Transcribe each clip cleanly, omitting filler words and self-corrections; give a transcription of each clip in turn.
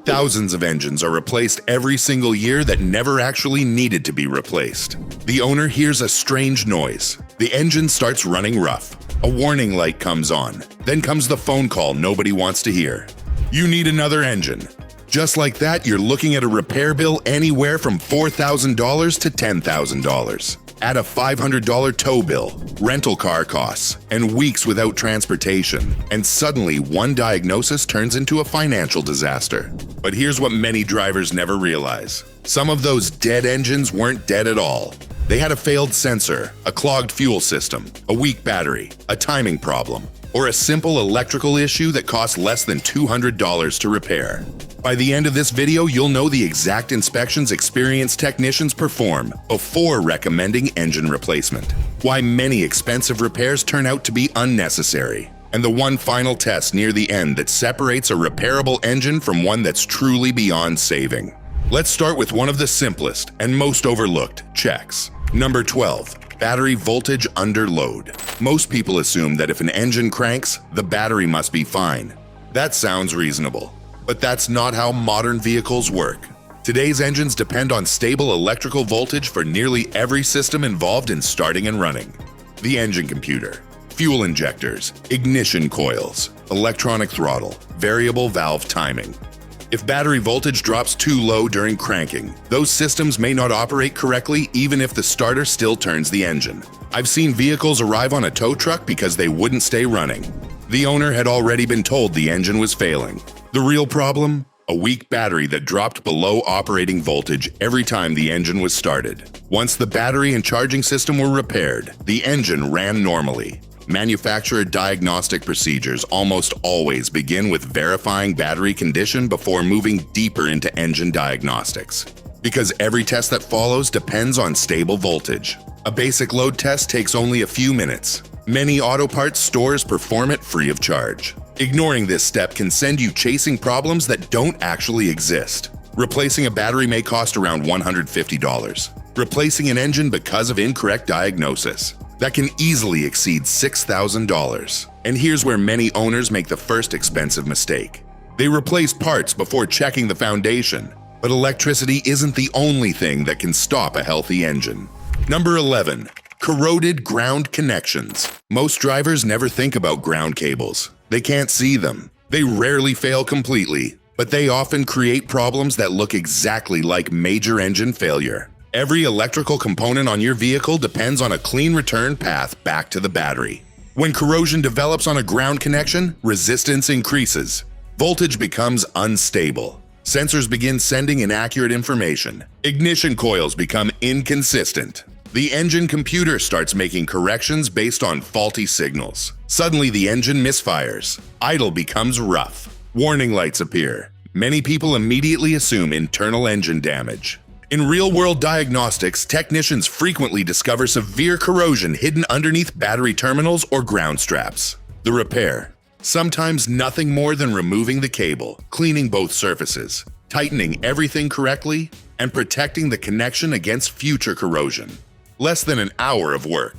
Thousands of engines are replaced every single year that never actually needed to be replaced. The owner hears a strange noise. The engine starts running rough. A warning light comes on. Then comes the phone call nobody wants to hear. You need another engine. Just like that, you're looking at a repair bill anywhere from $4,000 to $10,000. Add a $500 tow bill, rental car costs, and weeks without transportation, and suddenly one diagnosis turns into a financial disaster. But here's what many drivers never realize. Some of those dead engines weren't dead at all. They had a failed sensor, a clogged fuel system, a weak battery, a timing problem, or a simple electrical issue that cost less than $200 to repair. By the end of this video, you'll know the exact inspections experienced technicians perform before recommending engine replacement, why many expensive repairs turn out to be unnecessary, and the one final test near the end that separates a repairable engine from one that's truly beyond saving. Let's start with one of the simplest and most overlooked checks. Number 12. Battery voltage under load. Most people assume that if an engine cranks, the battery must be fine. That sounds reasonable. But that's not how modern vehicles work. Today's engines depend on stable electrical voltage for nearly every system involved in starting and running. The engine computer, fuel injectors, ignition coils, electronic throttle, variable valve timing. If battery voltage drops too low during cranking, those systems may not operate correctly even if the starter still turns the engine. I've seen vehicles arrive on a tow truck because they wouldn't stay running. The owner had already been told the engine was failing. The real problem? A weak battery that dropped below operating voltage every time the engine was started. Once the battery and charging system were repaired, the engine ran normally. Manufacturer diagnostic procedures almost always begin with verifying battery condition before moving deeper into engine diagnostics. Because every test that follows depends on stable voltage. A basic load test takes only a few minutes. Many auto parts stores perform it free of charge. Ignoring this step can send you chasing problems that don't actually exist. Replacing a battery may cost around $150. Replacing an engine because of incorrect diagnosis. That can easily exceed $6,000. And here's where many owners make the first expensive mistake. They replace parts before checking the foundation. But electricity isn't the only thing that can stop a healthy engine. Number 11. Corroded ground connections. Most drivers never think about ground cables. They can't see them. They rarely fail completely, but they often create problems that look exactly like major engine failure. Every electrical component on your vehicle depends on a clean return path back to the battery. When corrosion develops on a ground connection, resistance increases. Voltage becomes unstable. Sensors begin sending inaccurate information. Ignition coils become inconsistent. The engine computer starts making corrections based on faulty signals. Suddenly the engine misfires. Idle becomes rough. Warning lights appear. Many people immediately assume internal engine damage. In real-world diagnostics, technicians frequently discover severe corrosion hidden underneath battery terminals or ground straps. The repair. Sometimes nothing more than removing the cable, cleaning both surfaces, tightening everything correctly, and protecting the connection against future corrosion. Less than an hour of work.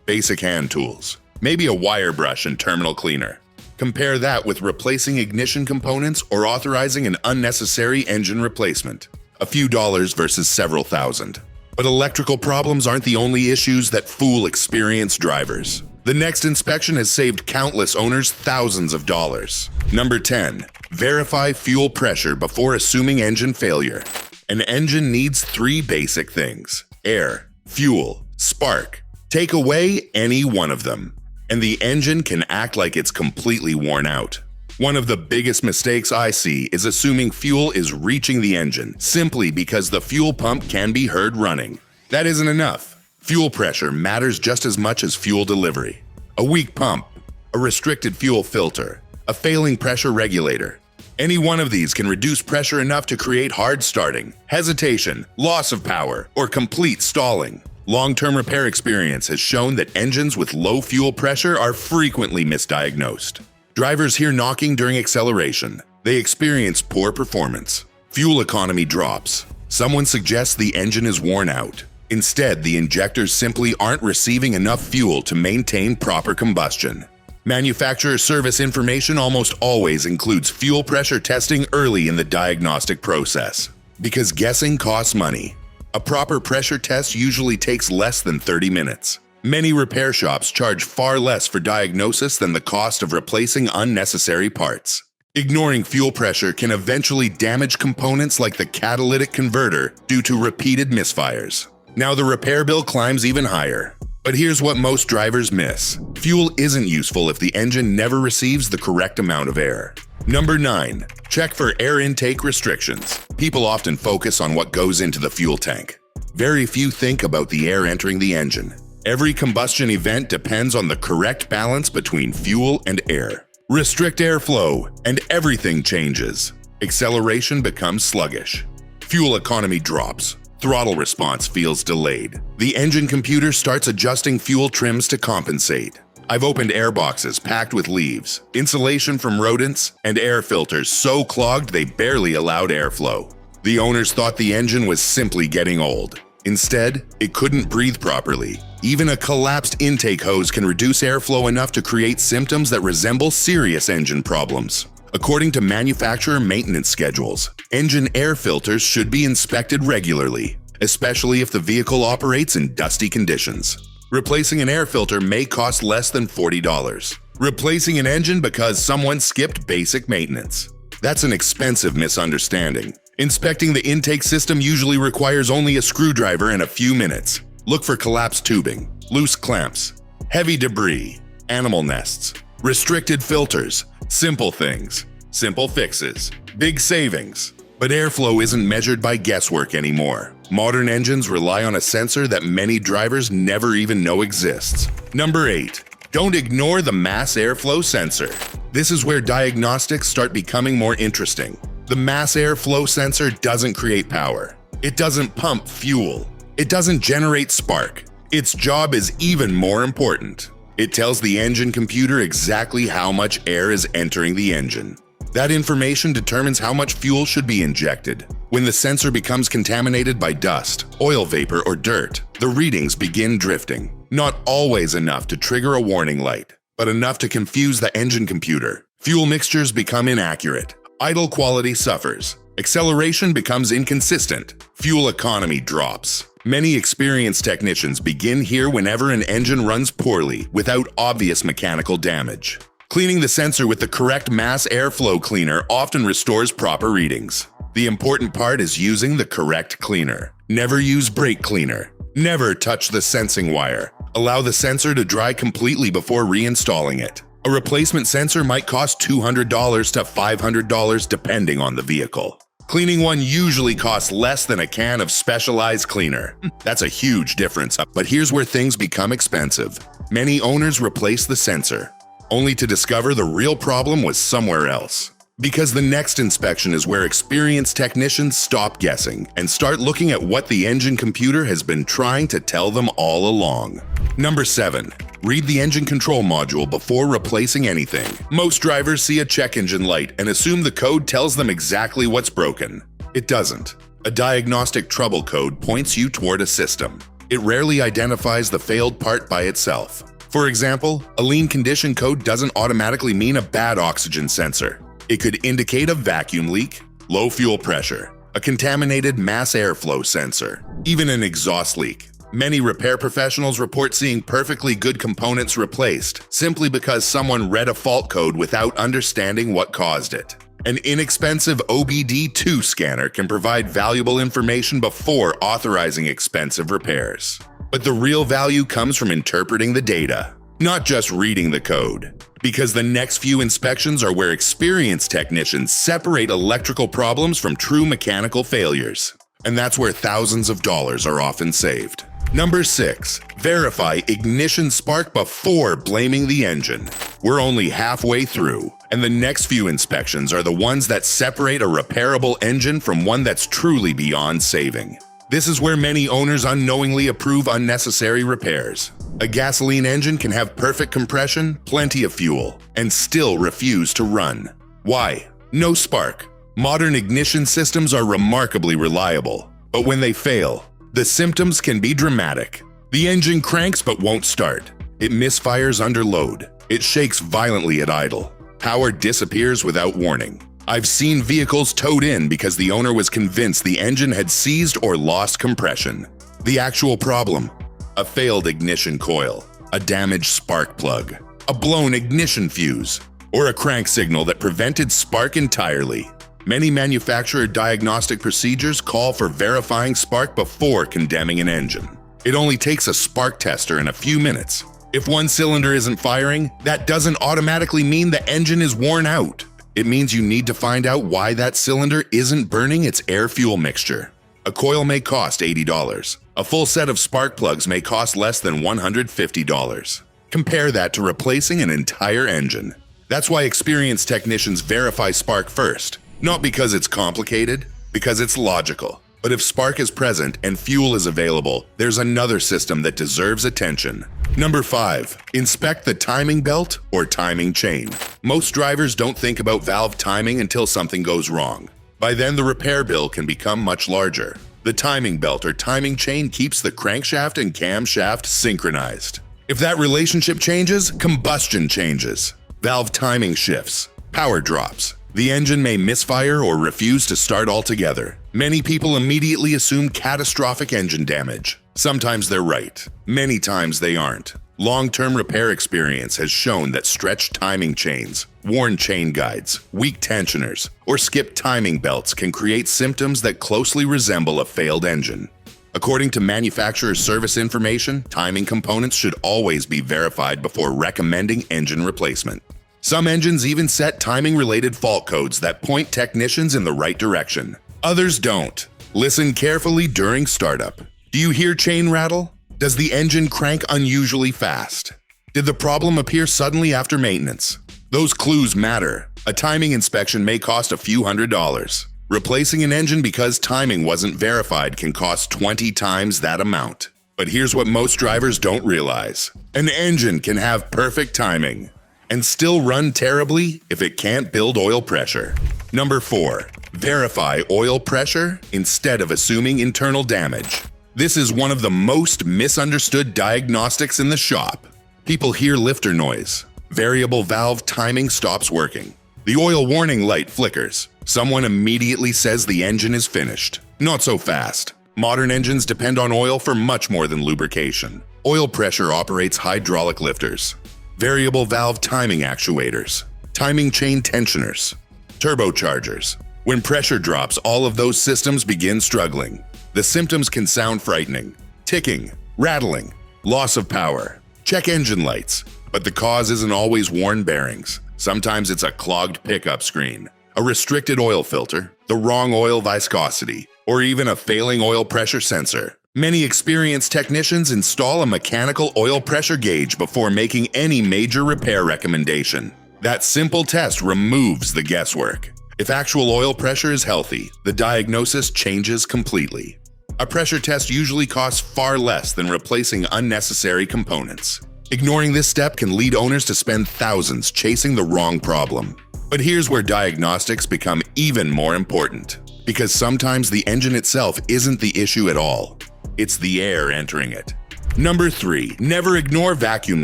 Basic hand tools. Maybe a wire brush and terminal cleaner. Compare that with replacing ignition components or authorizing an unnecessary engine replacement. A few dollars versus several thousand. But electrical problems aren't the only issues that fool experienced drivers. The next inspection has saved countless owners thousands of dollars. Number 10. Verify fuel pressure before assuming engine failure. An engine needs 3 basic things: air, fuel, spark. Take away any one of them, and the engine can act like it's completely worn out. One of the biggest mistakes I see is assuming fuel is reaching the engine simply because the fuel pump can be heard running. That isn't enough. Fuel pressure matters just as much as fuel delivery. A weak pump, a restricted fuel filter, a failing pressure regulator. Any one of these can reduce pressure enough to create hard starting, hesitation, loss of power, or complete stalling. Long-term repair experience has shown that engines with low fuel pressure are frequently misdiagnosed. Drivers hear knocking during acceleration. They experience poor performance. Fuel economy drops. Someone suggests the engine is worn out. Instead, the injectors simply aren't receiving enough fuel to maintain proper combustion. Manufacturer service information almost always includes fuel pressure testing early in the diagnostic process, because guessing costs money. A proper pressure test usually takes less than 30 minutes. Many repair shops charge far less for diagnosis than the cost of replacing unnecessary parts. Ignoring fuel pressure can eventually damage components like the catalytic converter due to repeated misfires. Now the repair bill climbs even higher. But here's what most drivers miss. Fuel isn't useful if the engine never receives the correct amount of air. Number 9. Check for air intake restrictions. People often focus on what goes into the fuel tank. Very few think about the air entering the engine. Every combustion event depends on the correct balance between fuel and air. Restrict airflow, and everything changes. Acceleration becomes sluggish. Fuel economy drops. Throttle response feels delayed. The engine computer starts adjusting fuel trims to compensate. I've opened air boxes packed with leaves, insulation from rodents, and air filters so clogged they barely allowed airflow. The owners thought the engine was simply getting old. Instead, it couldn't breathe properly. Even a collapsed intake hose can reduce airflow enough to create symptoms that resemble serious engine problems. According to manufacturer maintenance schedules, engine air filters should be inspected regularly, especially if the vehicle operates in dusty conditions. Replacing an air filter may cost less than $40. Replacing an engine because someone skipped basic maintenance. That's an expensive misunderstanding. Inspecting the intake system usually requires only a screwdriver and a few minutes. Look for collapsed tubing, loose clamps, heavy debris, animal nests, restricted filters, simple things, simple fixes, big savings. But airflow isn't measured by guesswork anymore. Modern engines rely on a sensor that many drivers never even know exists. Number 8. Don't ignore the mass airflow sensor. This is where diagnostics start becoming more interesting. The mass airflow sensor doesn't create power. It doesn't pump fuel. It doesn't generate spark. Its job is even more important. It tells the engine computer exactly how much air is entering the engine. That information determines how much fuel should be injected. When the sensor becomes contaminated by dust, oil vapor, or dirt, the readings begin drifting. Not always enough to trigger a warning light, but enough to confuse the engine computer. Fuel mixtures become inaccurate. Idle quality suffers. Acceleration becomes inconsistent. Fuel economy drops. Many experienced technicians begin here whenever an engine runs poorly without obvious mechanical damage. Cleaning the sensor with the correct mass airflow cleaner often restores proper readings. The important part is using the correct cleaner. Never use brake cleaner. Never touch the sensing wire. Allow the sensor to dry completely before reinstalling it. A replacement sensor might cost $200 to $500 depending on the vehicle. Cleaning one usually costs less than a can of specialized cleaner. That's a huge difference, but here's where things become expensive. Many owners replace the sensor, only to discover the real problem was somewhere else. Because the next inspection is where experienced technicians stop guessing and start looking at what the engine computer has been trying to tell them all along. Number 7. Read the engine control module before replacing anything. Most drivers see a check engine light and assume the code tells them exactly what's broken. It doesn't. A diagnostic trouble code points you toward a system. It rarely identifies the failed part by itself. For example, a lean condition code doesn't automatically mean a bad oxygen sensor. It could indicate a vacuum leak, low fuel pressure, a contaminated mass airflow sensor, even an exhaust leak. Many repair professionals report seeing perfectly good components replaced simply because someone read a fault code without understanding what caused it. An inexpensive OBD2 scanner can provide valuable information before authorizing expensive repairs. But the real value comes from interpreting the data, not just reading the code. Because the next few inspections are where experienced technicians separate electrical problems from true mechanical failures. And that's where thousands of dollars are often saved. Number 6. Verify ignition spark before blaming the engine. We're only halfway through, and the next few inspections are the ones that separate a repairable engine from one that's truly beyond saving. This is where many owners unknowingly approve unnecessary repairs. A gasoline engine can have perfect compression, plenty of fuel, and still refuse to run. Why? No spark. Modern ignition systems are remarkably reliable, but when they fail, the symptoms can be dramatic. The engine cranks but won't start. It misfires under load. It shakes violently at idle. Power disappears without warning. I've seen vehicles towed in because the owner was convinced the engine had seized or lost compression. The actual problem: a failed ignition coil, a damaged spark plug, a blown ignition fuse, or a crank signal that prevented spark entirely. Many manufacturer diagnostic procedures call for verifying spark before condemning an engine. It only takes a spark tester and a few minutes. If one cylinder isn't firing, that doesn't automatically mean the engine is worn out. It means you need to find out why that cylinder isn't burning its air-fuel mixture. A coil may cost $80. A full set of spark plugs may cost less than $150. Compare that to replacing an entire engine. That's why experienced technicians verify spark first. Not because it's complicated, because it's logical. But if spark is present and fuel is available, there's another system that deserves attention. Number 5. Inspect the timing belt or timing chain. Most drivers don't think about valve timing until something goes wrong. By then, the repair bill can become much larger. The timing belt or timing chain keeps the crankshaft and camshaft synchronized. If that relationship changes, combustion changes. Valve timing shifts. Power drops. The engine may misfire or refuse to start altogether. Many people immediately assume catastrophic engine damage. Sometimes they're right. Many times they aren't. Long-term repair experience has shown that stretched timing chains, worn chain guides, weak tensioners, or skipped timing belts can create symptoms that closely resemble a failed engine. According to manufacturer service information, timing components should always be verified before recommending engine replacement. Some engines even set timing-related fault codes that point technicians in the right direction. Others don't. Listen carefully during startup. Do you hear chain rattle? Does the engine crank unusually fast? Did the problem appear suddenly after maintenance? Those clues matter. A timing inspection may cost a few $100s. Replacing an engine because timing wasn't verified can cost 20 times that amount. But here's what most drivers don't realize. An engine can have perfect timing and still run terribly if it can't build oil pressure. Number 4. Verify oil pressure instead of assuming internal damage. This is one of the most misunderstood diagnostics in the shop. People hear lifter noise. Variable valve timing stops working. The oil warning light flickers. Someone immediately says the engine is finished. Not so fast. Modern engines depend on oil for much more than lubrication. Oil pressure operates hydraulic lifters, variable valve timing actuators, timing chain tensioners, turbochargers. When pressure drops, all of those systems begin struggling. The symptoms can sound frightening: ticking, rattling, loss of power. Check engine lights. But the cause isn't always worn bearings. Sometimes it's a clogged pickup screen, a restricted oil filter, the wrong oil viscosity, or even a failing oil pressure sensor. Many experienced technicians install a mechanical oil pressure gauge before making any major repair recommendation. That simple test removes the guesswork. If actual oil pressure is healthy, the diagnosis changes completely. A pressure test usually costs far less than replacing unnecessary components. Ignoring this step can lead owners to spend thousands chasing the wrong problem. But here's where diagnostics become even more important. Because sometimes the engine itself isn't the issue at all. It's the air entering it. Number 3. Never ignore vacuum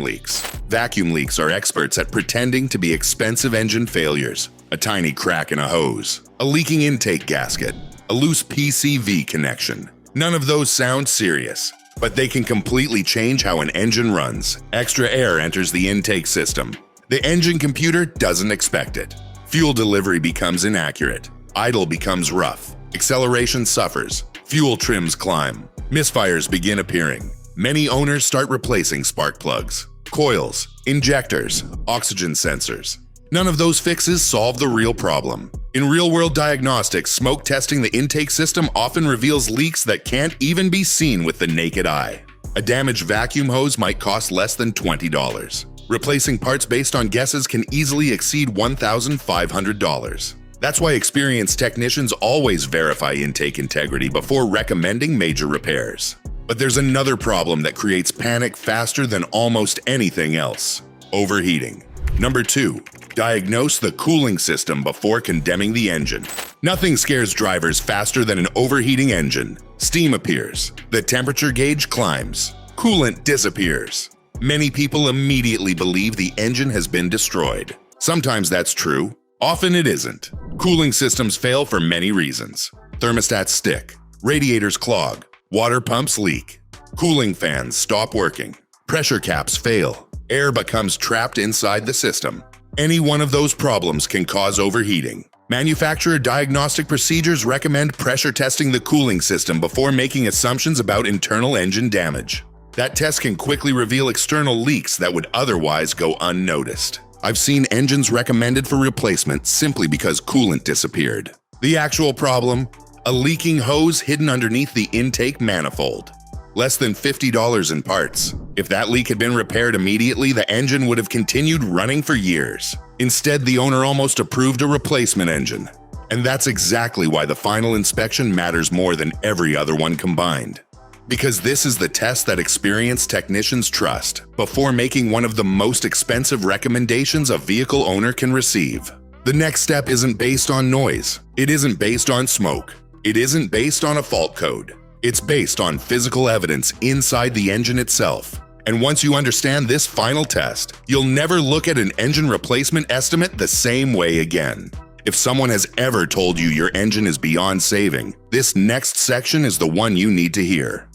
leaks. Vacuum leaks are experts at pretending to be expensive engine failures. A tiny crack in a hose, a leaking intake gasket, a loose PCV connection. None of those sound serious, but they can completely change how an engine runs. Extra air enters the intake system. The engine computer doesn't expect it. Fuel delivery becomes inaccurate. Idle becomes rough. Acceleration suffers. Fuel trims climb. Misfires begin appearing. Many owners start replacing spark plugs, coils, injectors, oxygen sensors. None of those fixes solve the real problem. In real-world diagnostics, smoke testing the intake system often reveals leaks that can't even be seen with the naked eye. A damaged vacuum hose might cost less than $20. Replacing parts based on guesses can easily exceed $1,500. That's why experienced technicians always verify intake integrity before recommending major repairs. But there's another problem that creates panic faster than almost anything else: overheating. Number 2. Diagnose the cooling system before condemning the engine. Nothing scares drivers faster than an overheating engine. Steam appears. The temperature gauge climbs. Coolant disappears. Many people immediately believe the engine has been destroyed. Sometimes that's true, often it isn't. Cooling systems fail for many reasons. Thermostats stick, radiators clog, water pumps leak, cooling fans stop working, pressure caps fail, air becomes trapped inside the system. Any one of those problems can cause overheating. Manufacturer diagnostic procedures recommend pressure testing the cooling system before making assumptions about internal engine damage. That test can quickly reveal external leaks that would otherwise go unnoticed. I've seen engines recommended for replacement simply because coolant disappeared. The actual problem? A leaking hose hidden underneath the intake manifold. Less than $50 in parts. If that leak had been repaired immediately, the engine would have continued running for years. Instead, the owner almost approved a replacement engine. And that's exactly why the final inspection matters more than every other one combined. Because this is the test that experienced technicians trust before making one of the most expensive recommendations a vehicle owner can receive. The next step isn't based on noise. It isn't based on smoke. It isn't based on a fault code. It's based on physical evidence inside the engine itself. And once you understand this final test, you'll never look at an engine replacement estimate the same way again. If someone has ever told you your engine is beyond saving, this next section is the one you need to hear.